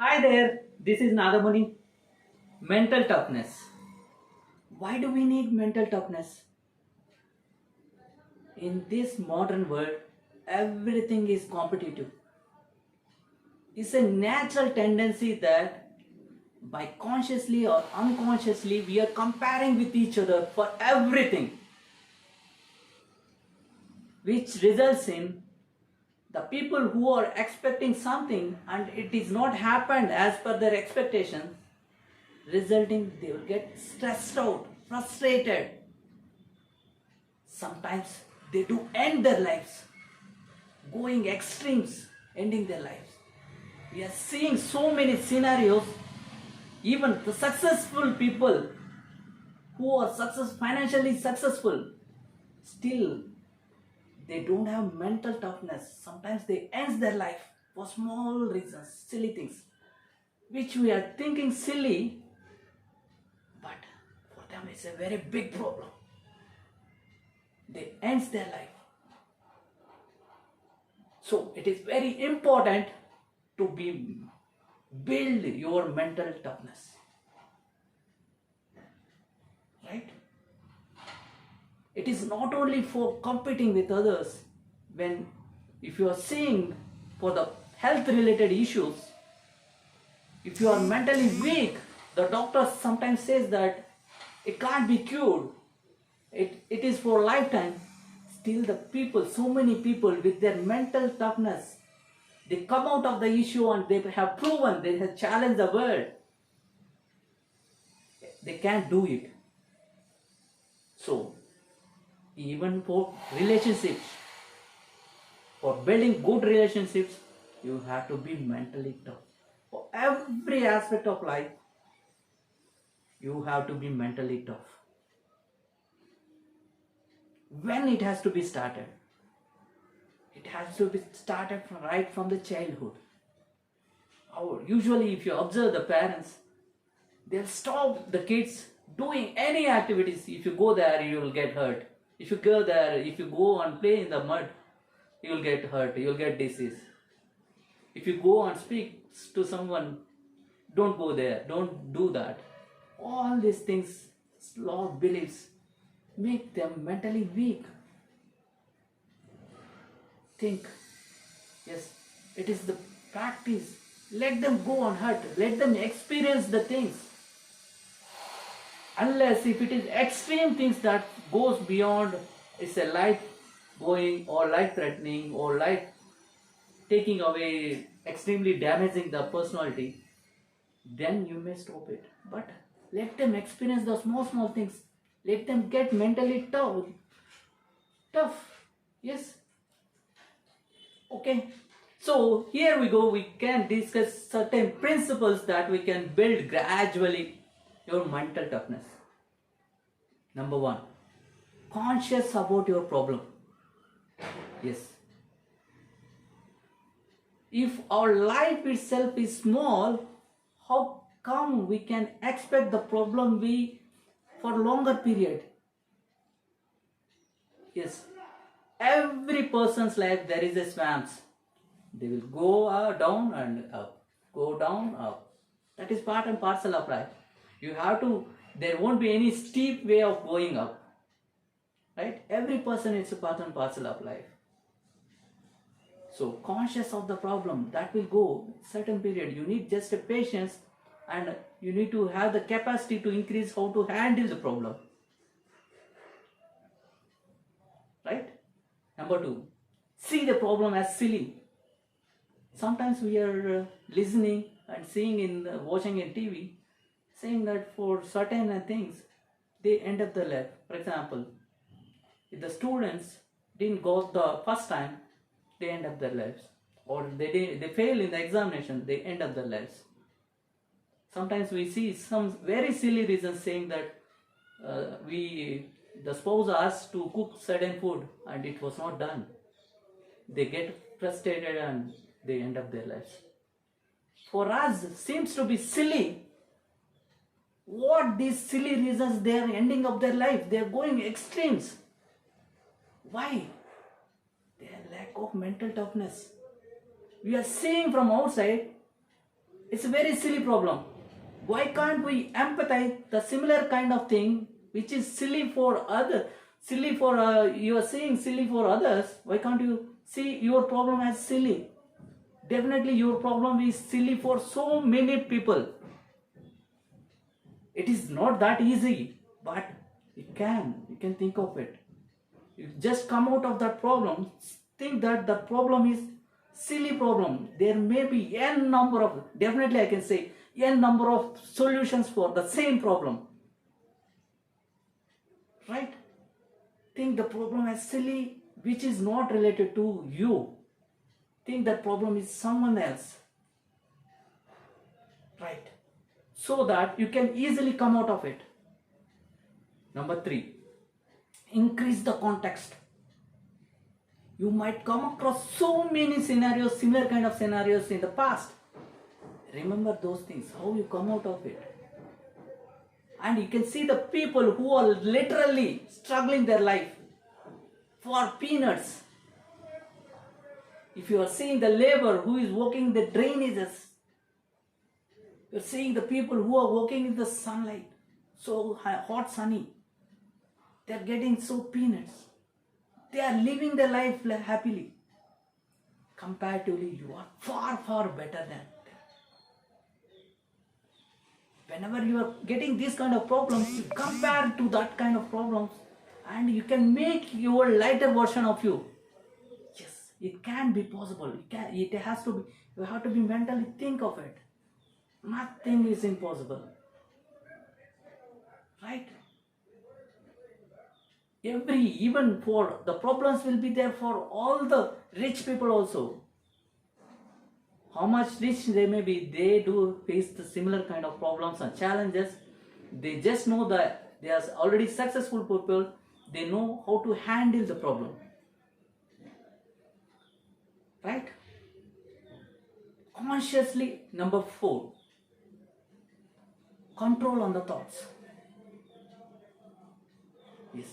Hi there, this is Nadamani. Mental toughness. Why do we need mental toughness? In this modern world, everything is competitive. It's a natural tendency that by consciously or unconsciously we are comparing with each other for everything, which results in the people who are expecting something and it is not happened as per their expectations, resulting they will get stressed out, frustrated. Sometimes they do end their lives, going extremes, ending their lives. We are seeing so many scenarios, even the successful people who are financially successful, still they don't have mental toughness. Sometimes they end their life for small reasons, silly things, which we are thinking silly, but for them it's a very big problem. They end their life. So it is very important to build your mental toughness, right? It is not only for competing with others. When if you are seeing for the health related issues, if you are mentally weak, the doctor sometimes says that it can't be cured, it is for lifetime. Still the people, so many people with their mental toughness, they come out of the issue and they have proven, they have challenged the world. They can't do it. So, even for relationships, for building good relationships, you have to be mentally tough. For every aspect of life, you have to be mentally tough. When it has to be started? It has to be started right from the childhood. Usually, if you observe the parents, they'll stop the kids doing any activities. If you go there, you will get hurt. If you go there, if you go and play in the mud, you will get hurt, you will get disease. If you go and speak to someone, don't go there, don't do that. All these things, law beliefs, make them mentally weak. Think, yes, it is the practice. Let them go and hurt, let them experience the things. Unless if it is extreme things that goes beyond, it's a life going or life threatening or life taking away, extremely damaging the personality, then you may stop it. But let them experience the small things. Let them get mentally tough. Yes. Okay. So here we go. We can discuss certain principles that we can build gradually your mental toughness. Number one, conscious about your problem. Yes. If our life itself is small, how come we can expect the problem be for longer period? Yes. Every person's life there is a swamps. They will go down and up, go down, up. That is part and parcel of life. You have to, there won't be any steep way of going up. Right? Every person is a part and parcel of life. So conscious of the problem, that will go certain period. You need just a patience and you need to have the capacity to increase how to handle the problem. Right? Number two, see the problem as silly. Sometimes we are listening and seeing watching in TV, saying that for certain things, they end up their life. For example, if the students didn't go the first time, they end up their lives. Or they fail in the examination, they end up their lives. Sometimes we see some very silly reasons saying that the spouse asked to cook certain food and it was not done. They get frustrated and they end up their lives. For us, seems to be silly. What these silly reasons they are ending up their life? They are going extremes. Why? Their lack of mental toughness. We are seeing from outside, It's a very silly problem. Why can't we empathize the similar kind of thing which is silly for other, silly for you are saying silly for others? Why can't you see your problem as silly? Definitely your problem is silly for so many people. It is not that easy, but you can think of it. You just come out of that problem, think that the problem is silly problem. There may be n number of, definitely I can say n number of solutions for the same problem. Right? Think the problem as silly, which is not related to you. Think that problem is someone else. Right? So that you can easily come out of it. Number 3, increase the context. You might come across so many scenarios, similar kind of scenarios in the past. Remember those things, how you come out of it. And you can see the people who are literally struggling their life for peanuts. If you are seeing the labor who is working the drainages, you are seeing the people who are working in the sunlight, so hot, sunny. They are getting so peanuts. They are living their life happily. Comparatively, you are far, far better than them. Whenever you are getting these kind of problems, you compare to that kind of problems and you can make your lighter version of you. Yes, it can be possible. It has to be, you have to be mentally think of it. Nothing is impossible. Right? Even for the problems will be there for all the rich people also. How much rich they may be, they do face the similar kind of problems and challenges. They just know that they are already successful people. They know how to handle the problem. Right? Consciously, number 4, control on the thoughts. Yes.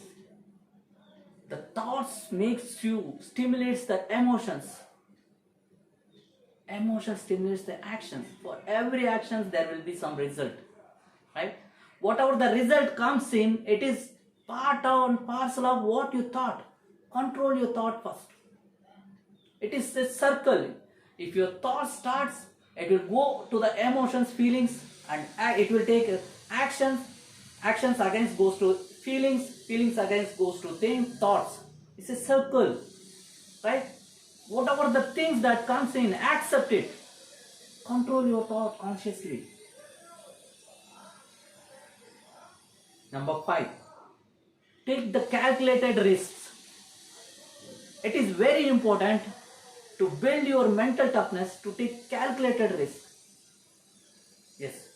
The thoughts makes you, stimulates the emotions. Emotion stimulates the actions. For every action there will be some result. Right? Whatever the result comes in, it is part and parcel of what you thought. Control your thought first. It is a circle. If your thought starts, it will go to the emotions, feelings, and it will take actions. Actions against goes to feelings. Feelings against goes to thoughts. It's a circle. Right? Whatever the things that comes in, accept it. Control your thought consciously. Number 5, take the calculated risks. It is very important to build your mental toughness to take calculated risks. Yes.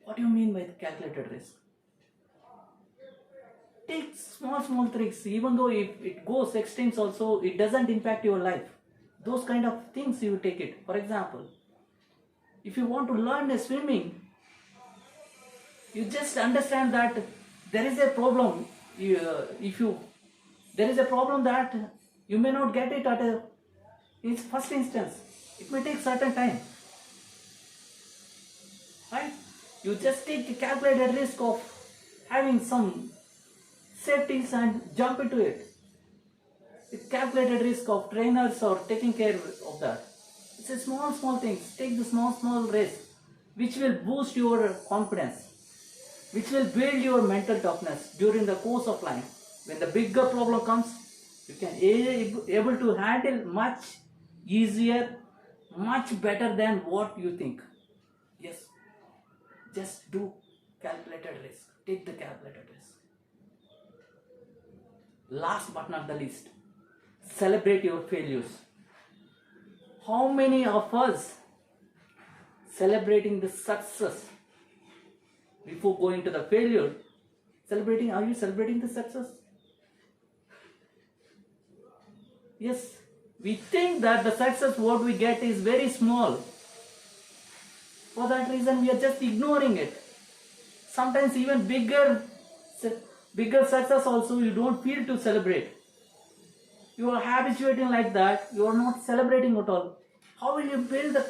What do you mean by the calculated risk? Take small tricks, even though if it goes extremes also, it doesn't impact your life. Those kind of things you take it. For example, if you want to learn swimming, you just understand that there is a problem. There is a problem that you may not get it at in first instance. It may take certain time. Right? You just take a calculated risk of having some safeties and jump into it. It's calculated risk of trainers or taking care of that. It's a small things. Take the small risk, which will boost your confidence, which will build your mental toughness during the course of life. When the bigger problem comes, you can able to handle much easier, much better than what you think. Yes, just do calculated risk. Take the calculated risk. Last but not the least, celebrate your failures. How many of us celebrating the success before going to the failure? Are you celebrating the success? Yes, we think that the success what we get is very small. For that reason, we are just ignoring it. Sometimes even bigger success also you don't feel to celebrate. You are habituating like that, you are not celebrating at all. How will you build the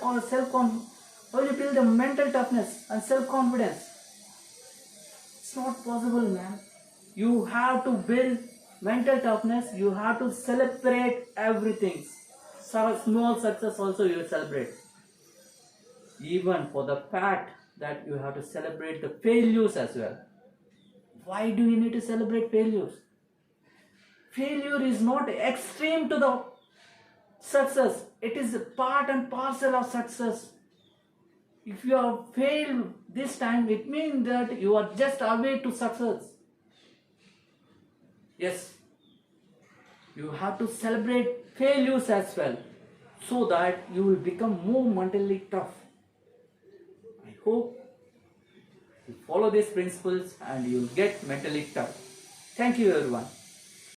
How will you build the mental toughness and self-confidence? It's not possible, man. You have to build mental toughness. You have to celebrate everything. So small success also you will celebrate. Even for the fact that you have to celebrate the failures as well. Why do you need to celebrate failures? Failure is not extreme to the success. It is a part and parcel of success. If you have failed this time, it means that you are just away to success. Yes, you have to celebrate failures as well, so that you will become more mentally tough. I hope you follow these principles and you will get mentally tough. Thank you, everyone.